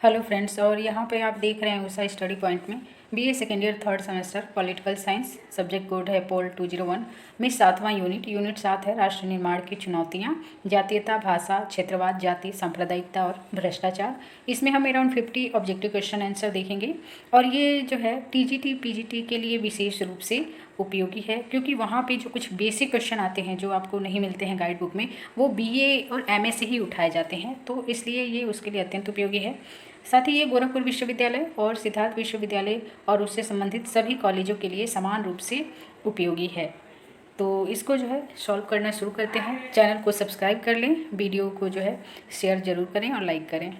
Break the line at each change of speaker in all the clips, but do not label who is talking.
Hello friends, और यहाँ पे आप देख रहे हैं उषा स्टडी पॉइंट में BA second year third semester political science. Subject code है पोल 201 में 7वां यूनिट 7 है राष्ट्र निर्माण की चुनौतियाँ, जातीयता, भाषा, क्षेत्रवाद, जाति, सांप्रदायिकता और भ्रष्टाचार। इसमें हम अराउंड 50 ऑब्जेक्टिव क्वेश्चन आंसर देखेंगे और ये जो है टीजीटी पीजीटी के लिए विशेष रूप से उपयोगी है, क्योंकि वहाँ पे जो कुछ बेसिक क्वेश्चन आते हैं जो आपको नहीं मिलते हैं गाइड बुक में, वो बीए और एमए से ही उठाए जाते हैं, तो इसलिए ये उसके लिए अत्यंत उपयोगी है। साथ ही ये गोरखपुर विश्वविद्यालय और सिद्धार्थ विश्वविद्यालय और उससे संबंधित सभी कॉलेजों के लिए समान रूप से उपयोगी है। तो इसको जो है सॉल्व करना शुरू करते हैं। चैनल को सब्सक्राइब कर लें, वीडियो को जो है शेयर जरूर करें और लाइक करें।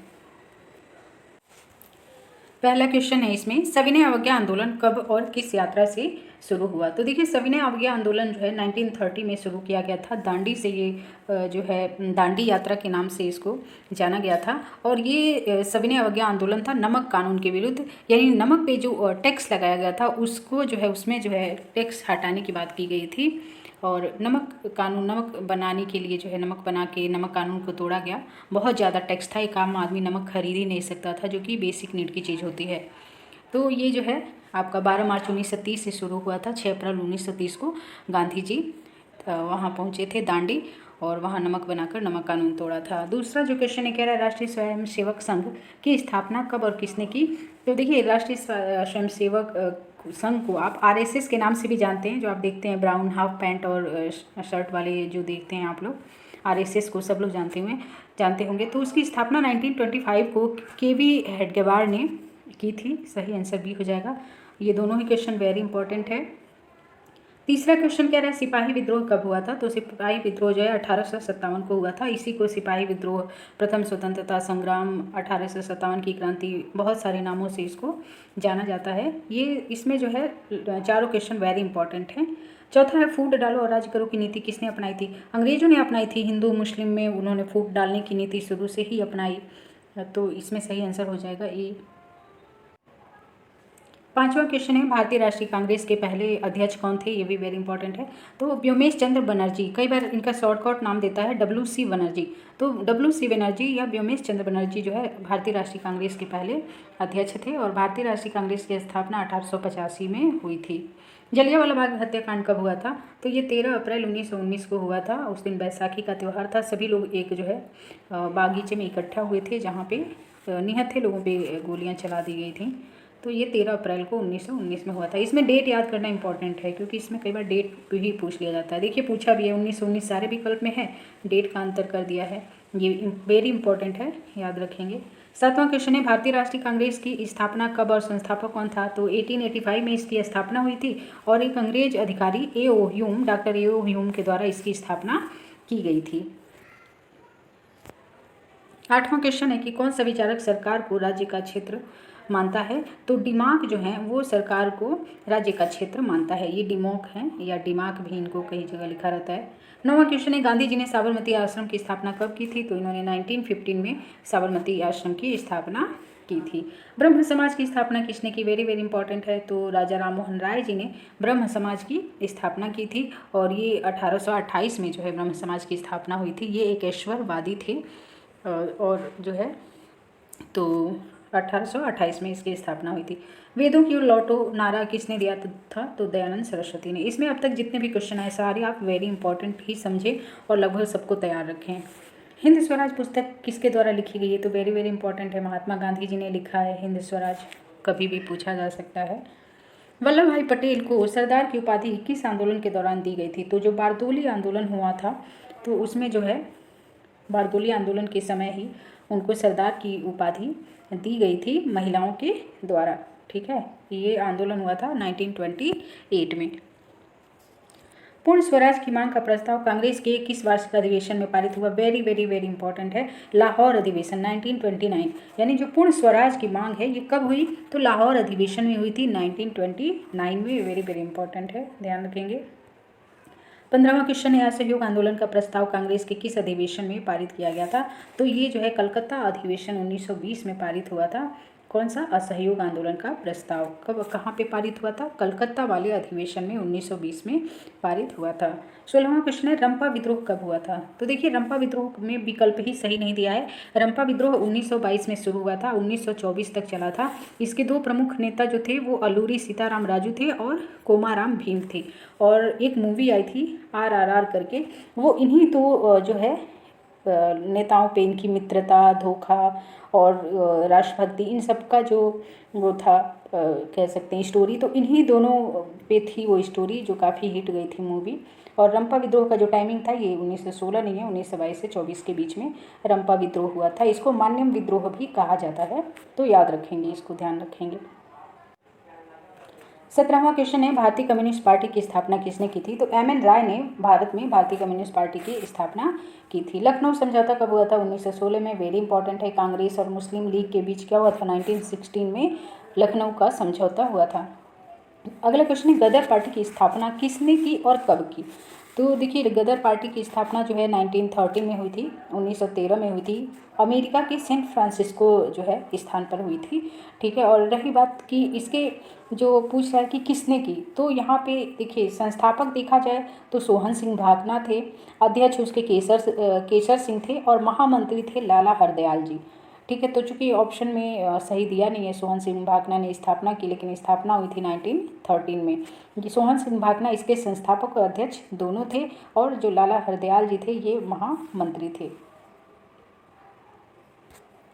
पहला क्वेश्चन है इसमें, सविनय अवज्ञा आंदोलन कब और किस यात्रा से शुरू हुआ? तो देखिए, सविनय अवज्ञा आंदोलन जो है 1930 में शुरू किया गया था। दांडी से ये जो है दांडी यात्रा के नाम से इसको जाना गया था। और ये सविनय अवज्ञा आंदोलन था नमक कानून के विरुद्ध, यानी नमक पे जो टैक्स लगाया गया था उसको जो है उसमें जो है टैक्स हटाने की बात की गई थी। और नमक कानून, नमक बनाने के लिए जो है नमक बना के नमक कानून को तोड़ा गया। बहुत ज़्यादा टैक्स था, एक आम आदमी नमक खरीद ही नहीं सकता था, जो कि बेसिक नीड की चीज़ होती है। तो ये जो है आपका 12 मार्च 1930 से शुरू हुआ था। 6 अप्रैल 1930 को गांधी जी वहाँ पहुँचे थे दांडी और वहाँ नमक बनाकर नमक कानून तोड़ा था। दूसरा जो क्वेश्चन है, कह रहा है राष्ट्रीय स्वयंसेवक संघ की स्थापना कब और किसने की? तो देखिए, राष्ट्रीय स्वयंसेवक संघ को आप आरएसएस के नाम से भी जानते हैं, जो आप देखते हैं ब्राउन हाफ पैंट और शर्ट वाले जो देखते हैं आप लोग, आरएसएस को सब लोग जानते होंगे। तो उसकी स्थापना 1925 को केवी हेडगेवार ने की थी। सही आंसर बी हो जाएगा। ये दोनों ही क्वेश्चन वेरी इंपॉर्टेंट है। तीसरा क्वेश्चन कह रहा है सिपाही विद्रोह कब हुआ था? तो सिपाही विद्रोह जो है 1857 को हुआ था। इसी को सिपाही विद्रोह, प्रथम स्वतंत्रता संग्राम, 1857 की क्रांति, बहुत सारे नामों से इसको जाना जाता है। ये इसमें जो है चारों क्वेश्चन वेरी इंपॉर्टेंट हैं। चौथा है फूट डालो और राज करो की नीति किसने अपनाई थी? अंग्रेजों ने अपनाई थी। हिंदू मुस्लिम में उन्होंने फूट डालने की नीति शुरू से ही अपनाई। तो इसमें सही आंसर हो जाएगा ए। पांचवा क्वेश्चन है भारतीय राष्ट्रीय कांग्रेस के पहले अध्यक्ष कौन थे? ये भी वेरी इंपॉर्टेंट है। तो व्योमेश चंद्र बनर्जी, कई बार इनका शॉर्टकट नाम देता है WC बनर्जी। तो WC बनर्जी या व्योमेश चंद्र बनर्जी जो है भारतीय राष्ट्रीय कांग्रेस के पहले अध्यक्ष थे और भारतीय राष्ट्रीय कांग्रेस की स्थापना 1885 में हुई थी। जलियांवाला बाग हत्याकांड कब हुआ था? तो ये 13 अप्रैल 1919 को हुआ था। उस दिन बैसाखी का त्यौहार था। सभी लोग एक जो है बागीचे में इकट्ठा हुए थे, जहाँ पे निहत्थे लोगों पे गोलियां चला दी गई थी। तो ये 13 अप्रैल को 1919 में हुआ था। इसमें डेट याद करना इंपॉर्टेंट है, क्योंकि इसमें कई बार डेट भी पूछ लिया जाता है। देखिए, पूछा भी है 1919, सारे विकल्प में है, डेट का अंतर कर दिया है। ये वेरी इंपॉर्टेंट है, याद रखेंगे। सातवां क्वेश्चन है भारतीय राष्ट्रीय कांग्रेस की स्थापना कब और संस्थापक कौन था? तो 1885 में इसकी स्थापना हुई थी और एक अंग्रेज अधिकारी डॉक्टर A.O. ह्यूम के द्वारा इसकी स्थापना की गई थी। आठवां क्वेश्चन है कि कौन सा विचारक सरकार को राज्य का क्षेत्र मानता है? तो दिमाग जो है वो सरकार को राज्य का क्षेत्र मानता है। ये डिमोक है या दिमाग भी इनको कई जगह लिखा रहता है। नौवां क्वेश्चन है गांधी जी ने साबरमती आश्रम की स्थापना कब की थी? तो इन्होंने 1915 में साबरमती आश्रम की स्थापना की थी। ब्रह्म समाज की स्थापना किसने की? वेरी वेरी इंपॉर्टेंट है। तो राजा राम मोहन राय जी ने ब्रह्म समाज की स्थापना की थी और ये 1828 में जो है ब्रह्म समाज की स्थापना हुई थी। ये एक ईश्वरवादी थे और जो है तो 1828 में इसकी स्थापना हुई थी। वेदों की ओर लौटो नारा किसने दिया था? तो दयानंद सरस्वती ने। इसमें अब तक जितने भी क्वेश्चन आए सारे आप वेरी इंपॉर्टेंट ही समझें और लगभग सबको तैयार रखें। हिंद स्वराज पुस्तक किसके द्वारा लिखी गई है? तो वेरी वेरी इंपॉर्टेंट है, महात्मा गांधी जी ने लिखा है हिंद स्वराज, कभी भी पूछा जा सकता है। वल्लभ भाई पटेल को सरदार की उपाधि किस आंदोलन के दौरान दी गई थी? तो जो बारदोली आंदोलन हुआ था, तो उसमें जो है बारदोली आंदोलन के समय ही उनको सरदार की उपाधि दी गई थी महिलाओं के द्वारा। ठीक है, ये आंदोलन हुआ था 1928 में। पूर्ण स्वराज की मांग का प्रस्ताव कांग्रेस के किस वार्षिक अधिवेशन में पारित हुआ? वेरी वेरी वेरी इंपॉर्टेंट है, लाहौर अधिवेशन 1929। यानी जो पूर्ण स्वराज की मांग है ये कब हुई? तो लाहौर अधिवेशन में हुई थी 1929 में। वेरी वेरी इंपॉर्टेंट है, ध्यान रखेंगे। 15वां क्वेश्चन है असहयोग आंदोलन का प्रस्ताव कांग्रेस के किस अधिवेशन में पारित किया गया था? तो ये जो है कलकत्ता अधिवेशन 1920 में पारित हुआ था। कौन सा? असहयोग आंदोलन का प्रस्ताव कब कहाँ पे पारित हुआ था? कलकत्ता वाले अधिवेशन में 1920 में पारित हुआ था। 16वां क्वेश्चन है, रंपा विद्रोह कब हुआ था? तो देखिए रंपा विद्रोह में विकल्प ही सही नहीं दिया है। रंपा विद्रोह 1922 में शुरू हुआ था, 1924 तक चला था। इसके दो प्रमुख नेता जो थे वो अल्लूरी सीताराम राजू थे और कोमाराम भीम थे। और एक मूवी आई थी RRR करके, वो इन्हीं दो जो है नेताओं पे, इनकी मित्रता, धोखा और राष्ट्रभक्ति, इन सब का जो वो था कह सकते हैं स्टोरी, तो इन्हीं दोनों पे थी वो स्टोरी जो काफ़ी हिट गई थी मूवी। और रंपा विद्रोह का जो टाइमिंग था ये 1916 नहीं है, 1922 से 24 के बीच में रंपा विद्रोह हुआ था। इसको मान्यम विद्रोह भी कहा जाता है, तो याद रखेंगे, इसको ध्यान रखेंगे। 17वां क्वेश्चन है, भारतीय कम्युनिस्ट पार्टी की स्थापना किसने की थी? तो MN राय ने भारत में भारतीय कम्युनिस्ट पार्टी की स्थापना की थी। लखनऊ समझौता कब हुआ था? 1916 में। वेरी इंपॉर्टेंट है। कांग्रेस और मुस्लिम लीग के बीच क्या हुआ था? 1916 में लखनऊ का समझौता हुआ था। अगला क्वेश्चन है, गदर पार्टी की स्थापना किसने की और कब की? तो देखिए गदर पार्टी की स्थापना जो है 1913 में हुई थी, 1913 में हुई थी। अमेरिका के सैन फ्रांसिस्को जो है स्थान पर हुई थी, ठीक है। और रही बात कि इसके जो पूछ रहा है कि किसने की, तो यहाँ पे देखिए संस्थापक देखा जाए तो सोहन सिंह भाकना थे, अध्यक्ष उसके केसर सिंह थे और महामंत्री थे लाला हरदयाल जी, ठीक है। तो चूंकि ऑप्शन में सही दिया नहीं है, सोहन सिंह भाकना ने स्थापना की, लेकिन स्थापना हुई थी 1913 में। ये सोहन सिंह भाकना इसके संस्थापक और अध्यक्ष दोनों थे, और जो लाला हरदयाल जी थे ये महामंत्री थे।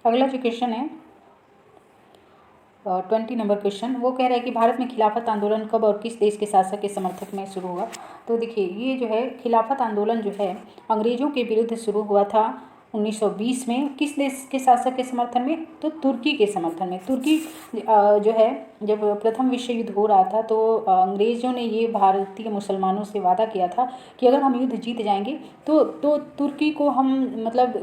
अगला जो क्वेश्चन है 20 नंबर क्वेश्चन, वो कह रहा है कि भारत में खिलाफत आंदोलन कब और किस देश के शासक के समर्थक में शुरू हुआ? तो देखिए ये जो है खिलाफत आंदोलन जो है अंग्रेजों के विरुद्ध शुरू हुआ था 1920 में। किस देश के शासक के समर्थन में? तो तुर्की के समर्थन में। तुर्की जो है जब प्रथम विश्व युद्ध हो रहा था तो अंग्रेज़ों ने ये भारतीय मुसलमानों से वादा किया था कि अगर हम युद्ध जीत जाएंगे तो तुर्की को हम मतलब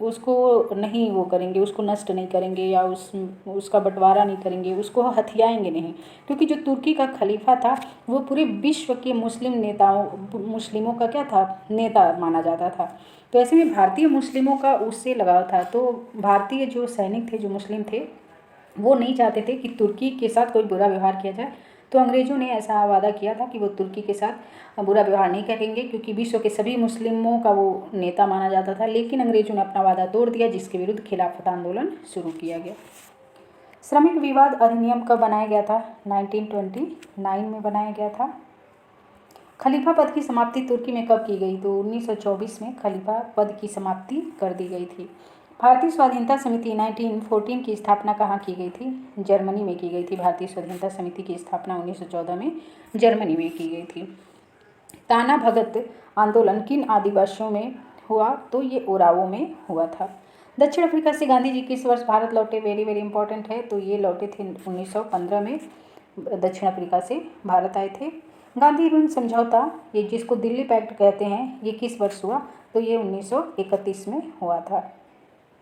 उसको नहीं वो करेंगे, उसको नष्ट नहीं करेंगे या उसका बंटवारा नहीं करेंगे, उसको हथियाएंगे नहीं, क्योंकि जो तुर्की का खलीफा था वो पूरे विश्व के मुस्लिमों का क्या था? नेता माना जाता था। तो ऐसे में भारतीय मुस्लिमों का उससे लगाव था, तो भारतीय जो सैनिक थे, जो मुस्लिम थे, वो नहीं चाहते थे कि तुर्की के साथ कोई बुरा व्यवहार किया जाए। तो अंग्रेज़ों ने ऐसा वादा किया था कि वो तुर्की के साथ बुरा व्यवहार नहीं करेंगे, क्योंकि विश्व के सभी मुस्लिमों का वो नेता माना जाता था। लेकिन अंग्रेज़ों ने अपना वादा तोड़ दिया, जिसके विरुद्ध खिलाफत आंदोलन शुरू किया गया। श्रमिक विवाद अधिनियम कब बनाया गया था? 1929 में बनाया गया था। खलीफा पद की समाप्ति तुर्की में कब की गई? तो 1924 में खलीफा पद की समाप्ति कर दी गई थी। भारतीय स्वाधीनता समिति 1914 की स्थापना कहाँ की गई थी? जर्मनी में की गई थी। भारतीय स्वाधीनता समिति की स्थापना 1914 में जर्मनी में की गई थी। ताना भगत आंदोलन किन आदिवासियों में हुआ? तो ये ओरावो में हुआ था। दक्षिण अफ्रीका से गांधी जी किस वर्ष भारत लौटे? वेरी वेरी इंपॉर्टेंट है। तो ये लौटे थे 1915 में, दक्षिण अफ्रीका से भारत आए थे। गांधी ऋण समझौता, ये जिसको दिल्ली पैक्ट कहते हैं, ये किस वर्ष हुआ? तो ये 1931 में हुआ था।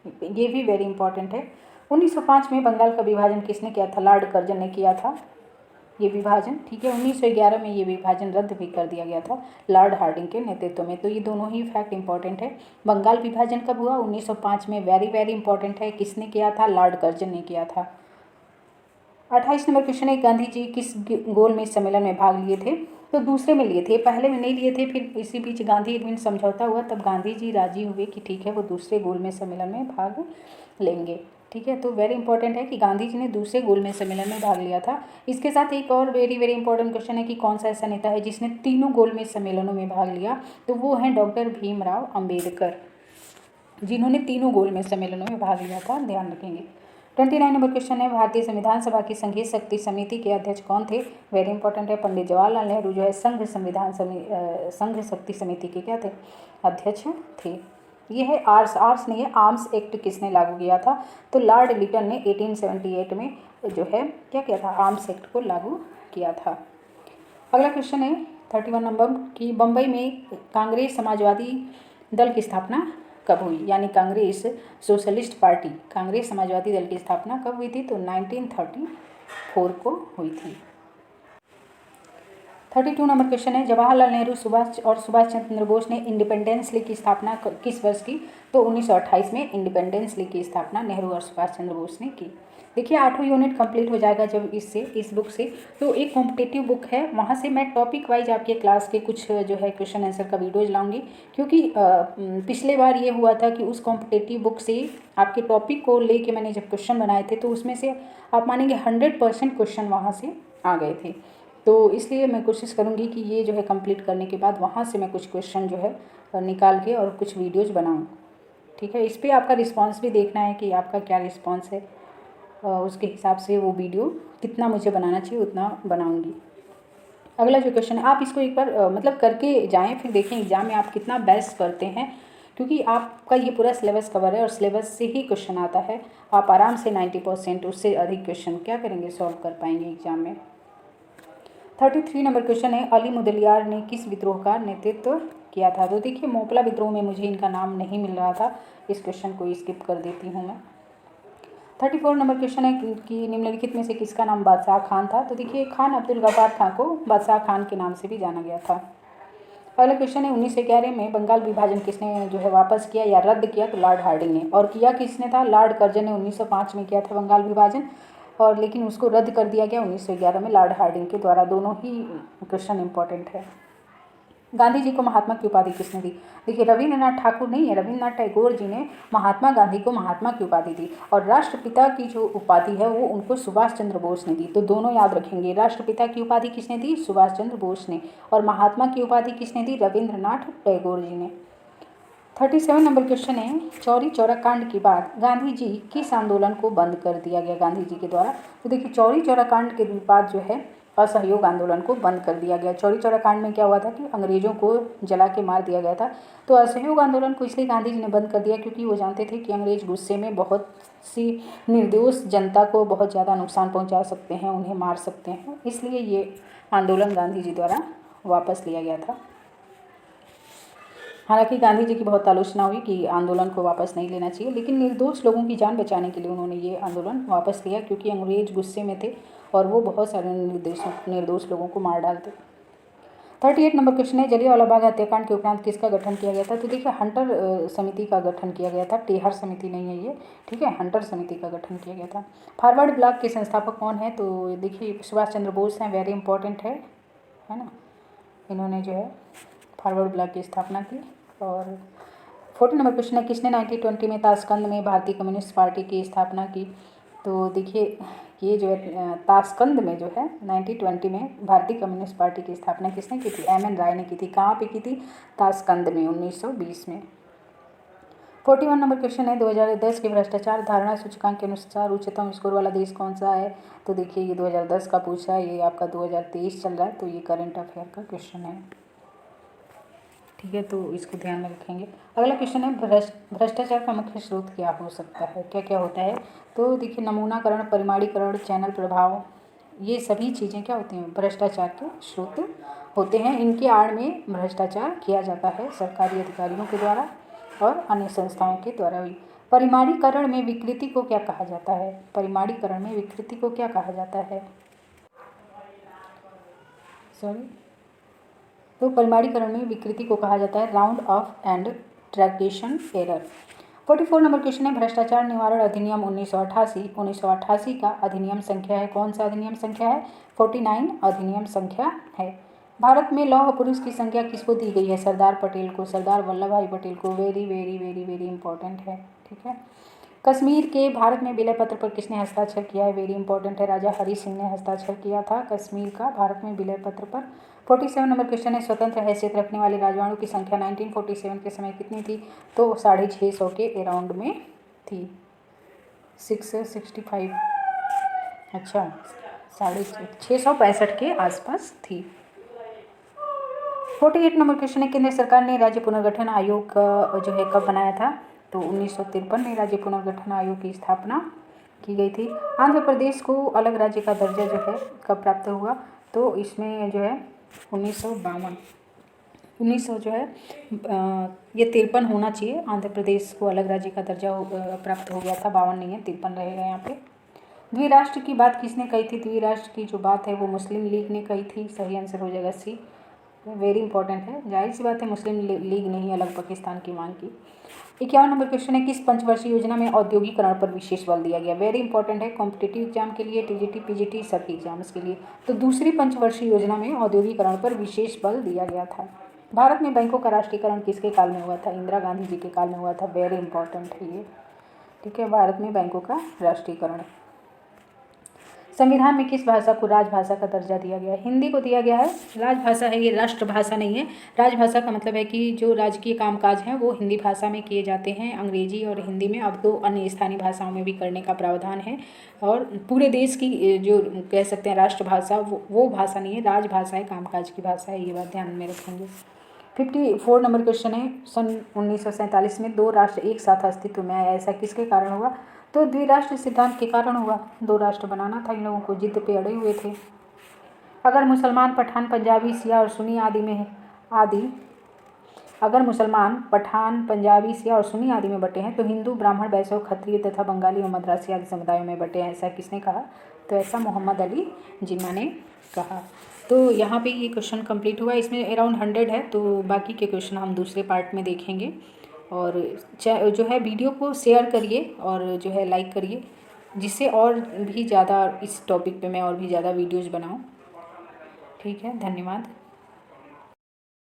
ये भी वेरी इंपॉर्टेंट है। 1905 में बंगाल का विभाजन किसने किया था? लॉर्ड कर्जन ने किया था ये विभाजन, ठीक है। 1911 में ये विभाजन रद्द भी कर दिया गया था लॉर्ड हार्डिंग के नेतृत्व में। तो ये दोनों ही फैक्ट इंपॉर्टेंट है। बंगाल विभाजन कब हुआ? 1905 में। वेरी वेरी इंपॉर्टेंट है। किसने किया था? लॉर्ड कर्जन ने किया था। 28 नंबर क्वेश्चन है, गांधी जी किस गोलमेज सम्मेलन में भाग लिए थे? तो दूसरे में लिए थे, पहले में नहीं लिए थे। फिर इसी बीच गांधी ऋण समझौता हुआ, तब गांधी जी राजी हुए कि ठीक है वो दूसरे गोलमेज सम्मेलन में भाग लेंगे, ठीक है। तो वेरी इंपॉर्टेंट है कि गांधी जी ने दूसरे गोलमेज सम्मेलन में भाग लिया था। इसके साथ एक और वेरी वेरी इंपॉर्टेंट क्वेश्चन है कि कौन सा ऐसा नेता है जिसने तीनों गोलमेज सम्मेलनों में भाग लिया? तो वो हैं डॉक्टर भीमराव अम्बेडकर, जिन्होंने तीनों गोलमेज सम्मेलनों में भाग लिया था, ध्यान रखेंगे। 29 नंबर क्वेश्चन है, भारतीय संविधान सभा की संघीय शक्ति समिति के अध्यक्ष कौन थे? वेरी इंपॉर्टेंट है। पंडित जवाहरलाल नेहरू जो है संघ शक्ति समिति के क्या थे? अध्यक्ष थे। ये है आर्स नहीं है, आर्म्स एक्ट किसने लागू किया था? तो लॉर्ड लिटन ने 1878 में जो है क्या किया था? आर्म्स एक्ट को लागू किया था। अगला क्वेश्चन है 31 नंबर की, बम्बई में कांग्रेस समाजवादी दल की स्थापना कब हुई? यानी कांग्रेस सोशलिस्ट पार्टी, कांग्रेस समाजवादी दल की स्थापना कब हुई थी? तो 1934 को हुई थी। 32 नंबर क्वेश्चन है, जवाहरलाल नेहरू सुभाष चंद्र बोस ने इंडिपेंडेंस लीग की स्थापना किस वर्ष की? तो 1928 में इंडिपेंडेंस लीग की स्थापना नेहरू और सुभाष चंद्र बोस ने की। देखिए 8वां यूनिट कंप्लीट हो जाएगा जब इस बुक से। तो एक कॉम्पिटिटिव बुक है, वहाँ से मैं टॉपिक वाइज आपके क्लास के कुछ जो है क्वेश्चन आंसर का वीडियोज लाऊंगी, क्योंकि पिछले बार ये हुआ था कि उस कॉम्पिटिटिव बुक से आपके टॉपिक को लेके मैंने जब क्वेश्चन बनाए थे तो उसमें से आप मानेंगे 100% क्वेश्चन वहाँ से आ गए थे। तो इसलिए मैं कोशिश करूँगी कि ये जो है कंप्लीट करने के बाद वहाँ से मैं कुछ क्वेश्चन जो है निकाल के और कुछ वीडियोज़ बनाऊँ। ठीक है, इस पर आपका रिस्पॉन्स भी देखना है कि आपका क्या रिस्पॉन्स है, उसके हिसाब से वो वीडियो कितना मुझे बनाना चाहिए उतना बनाऊँगी। अगला जो क्वेश्चन है, आप इसको एक बार मतलब करके जाएं, फिर देखें एग्जाम में आप कितना बेस्ट करते हैं, क्योंकि आपका ये पूरा सिलेबस कवर है और सिलेबस से ही क्वेश्चन आता है। आप आराम से 90% उससे अधिक क्वेश्चन क्या करेंगे, सॉल्व कर पाएंगे एग्जाम में। 33 नंबर क्वेश्चन है, अली मुदलियार ने किस विद्रोह का नेतृत्व किया था? तो देखिए मोपला विद्रोह में मुझे इनका नाम नहीं मिल रहा था, इस क्वेश्चन को स्किप कर देती हूँ मैं। 34 नंबर क्वेश्चन है कि निम्नलिखित में से किसका नाम बादशाह खान था? तो देखिए खान अब्दुल गफ्फार खान को बादशाह खान के नाम से भी जाना गया था। अगला क्वेश्चन है, 1911 में बंगाल विभाजन किसने जो है वापस किया या रद्द किया? तो लॉर्ड हार्डिंग ने। और किया किसने था? लॉर्ड कर्जन ने 1905 में किया था बंगाल विभाजन, और लेकिन उसको रद्द कर दिया गया 1911 में लॉर्ड हार्डिंग के द्वारा। दोनों ही क्वेश्चन इंपॉर्टेंट है। गांधी जी को महात्मा की उपाधि किसने दी? देखिए रविंद्रनाथ ठाकुर नहीं है, रविंद्रनाथ टैगोर जी ने महात्मा गांधी को महात्मा की उपाधि दी, और राष्ट्रपिता की जो उपाधि है वो उनको सुभाष चंद्र बोस ने दी। तो दोनों याद रखेंगे, राष्ट्रपिता की उपाधि किसने दी? सुभाष चंद्र बोस ने, और महात्मा की उपाधि किसने दी? रविंद्रनाथ टैगोर जी ने। 37 नंबर क्वेश्चन है, चौरी चौरा कांड के बाद गांधी जी किस आंदोलन को बंद कर दिया गया गांधी जी के द्वारा? तो देखिए चौरी चौरा कांड के बाद जो है असहयोग आंदोलन को बंद कर दिया गया। चौरी चौरा कांड में क्या हुआ था कि अंग्रेजों को जला के मार दिया गया था। तो असहयोग आंदोलन को इसलिए गांधी जी ने बंद कर दिया क्योंकि वो जानते थे कि अंग्रेज गुस्से में बहुत सी निर्दोष जनता को बहुत ज़्यादा नुकसान पहुंचा सकते हैं, उन्हें मार सकते हैं, इसलिए ये आंदोलन गांधी जी द्वारा वापस लिया गया था। हालांकि गांधी जी की बहुत आलोचना हुई कि आंदोलन को वापस नहीं लेना चाहिए, लेकिन निर्दोष लोगों की जान बचाने के लिए उन्होंने ये आंदोलन वापस लिया, क्योंकि अंग्रेज गुस्से में थे और वो बहुत सारे निर्दोष लोगों को मार डालते। 38 नंबर क्वेश्चन है, जलियांवाला बाग हत्याकांड के उपरांत किसका गठन किया गया था? तो देखिए हंटर समिति का गठन किया गया था, टेहर समिति नहीं है ये, ठीक है, हंटर समिति का गठन किया गया था। फॉरवर्ड ब्लॉक के संस्थापक कौन है? तो देखिए सुभाष चंद्र बोस हैं, वेरी इंपॉर्टेंट है ना, इन्होंने जो है फॉरवर्ड ब्लॉक की स्थापना की। और 40 नंबर क्वेश्चन है, किसने 1920 में ताशकंद में भारतीय कम्युनिस्ट पार्टी की स्थापना की? तो देखिए ये जो है ताशकंद में जो है 1920 में भारतीय कम्युनिस्ट पार्टी की स्थापना किसने की थी? एम एन राय ने की थी। कहाँ पे की थी? ताशकंद में 1920 में। 41 नंबर क्वेश्चन है, 2010 के भ्रष्टाचार धारणा सूचकांक के अनुसार उच्चतम स्कोर वाला देश कौन सा है? तो देखिए ये 2010 का पूछा है, ये आपका 2023 चल रहा है, तो ये करंट अफेयर का क्वेश्चन है, ठीक है, तो इसको ध्यान में रखेंगे। अगला क्वेश्चन है, भ्रष्टाचार का मुख्य स्रोत क्या हो सकता है? क्या क्या होता है? तो देखिए नमूनाकरण, परिमाणीकरण, चैनल प्रभाव, ये सभी चीज़ें क्या होती हैं? भ्रष्टाचार के स्रोत होते हैं। इनके आड़ में भ्रष्टाचार किया जाता है सरकारी अधिकारियों के द्वारा और अन्य संस्थाओं के द्वारा भी। परिमाणीकरण में विकृति को क्या कहा जाता है? परिमाणीकरण में विकृति को क्या कहा जाता है? तो परिमाणीकरण में विकृति को कहा जाता है round off and truncation error. 44 number question है, भ्रष्टाचार निवारण अधिनियम 1988 का अधिनियम संख्या है? कौन सा अधिनियम संख्या है? 49 अधिनियम संख्या है। भारत में लौह पुरुष की संख्या किसको दी गई है? सरदार पटेल को, सरदार वल्लभ भाई पटेल को। Very very very very important है, ठीक है। कश्मीर के भारत में विलय पत्र पर किसने हस्ताक्षर किया है? वेरी इंपॉर्टेंट है, राजा हरि सिंह ने हस्ताक्षर किया था कश्मीर का भारत में विलय पत्र पर। 47 नंबर क्वेश्चन है, स्वतंत्र हैसियत रखने वाले राजवाड़ों की संख्या 1947 के समय कितनी थी? तो 650 के अराउंड में थी, 665, अच्छा 665 के आसपास थी। 48 नंबर क्वेश्चन है, केंद्र सरकार ने राज्य पुनर्गठन आयोग जो है कब बनाया था? तो 1953 में राज्य पुनर्गठन आयोग की स्थापना की गई थी। आंध्र प्रदेश को अलग राज्य का दर्जा जो है कब प्राप्त हुआ? तो इसमें जो है 1952 जो है ये 53 होना चाहिए, आंध्र प्रदेश को अलग राज्य का दर्जा प्राप्त हो गया था, 52 नहीं है, 53 रहेगा यहाँ पे। द्विराष्ट्र की बात किसने कही थी? द्विराष्ट्र की जो बात है वो मुस्लिम लीग ने कही थी। सही आंसर हो जाएगा सी। वेरी इंपॉर्टेंट है, जाहिर सी बात है, मुस्लिम लीग ने ही अलग पाकिस्तान की मांग की। 51 नंबर क्वेश्चन है, किस पंचवर्षीय योजना में औद्योगिकरण पर विशेष बल दिया गया? वेरी इंपॉर्टेंट है, कॉम्पिटिटिव एग्जाम के लिए, टीजीटी पीजीटी सभी एग्जाम्स के लिए। तो दूसरी पंचवर्षीय योजना में औद्योगिकरण पर विशेष बल दिया गया था। भारत में बैंकों का राष्ट्रीयकरण किसके काल में हुआ था? इंदिरा गांधी जी के काल में हुआ था। वेरी इंपॉर्टेंट है ये, ठीक है। भारत में बैंकों का राष्ट्रीयकरण। संविधान में किस भाषा को राजभाषा का दर्जा दिया गया है? हिंदी को दिया गया है। राजभाषा है ये, राष्ट्रभाषा नहीं है। राजभाषा का मतलब है कि जो राजकीय कामकाज हैं वो हिंदी भाषा में किए जाते हैं, अंग्रेजी और हिंदी में। अब तो अन्य स्थानीय भाषाओं में भी करने का प्रावधान है। और पूरे देश की जो कह सकते हैं राष्ट्रभाषा वो भाषा नहीं है, राजभाषा है, कामकाज की भाषा है। ये बात ध्यान में रखेंगे। 54 नंबर क्वेश्चन है, सन 1947 में 2 राष्ट्र एक साथ अस्तित्व में आए, ऐसा किसके कारण हुआ? तो द्विराष्ट्र सिद्धांत के कारण हुआ। 2 राष्ट्र बनाना था इन लोगों को, जिद पे अड़े हुए थे। अगर मुसलमान पठान पंजाबी सिया और सुन्नी अगर मुसलमान पठान पंजाबी सिया और सुन्नी आदि में बटे हैं तो हिंदू ब्राह्मण वैश्य क्षत्रिय तथा बंगाली और मद्रासी आदि समुदायों में बटे हैं, ऐसा किसने कहा? तो ऐसा मोहम्मद अली जिन्ना ने कहा। तो यहाँ पे ये क्वेश्चन कंप्लीट हुआ। इसमें अराउंड 100 है, तो बाकी के क्वेश्चन हम दूसरे पार्ट में देखेंगे। और जो है वीडियो को शेयर करिए और जो है लाइक करिए, जिससे और भी ज़्यादा इस टॉपिक पे मैं और भी ज़्यादा वीडियोज़ बनाऊँ। ठीक है, धन्यवाद।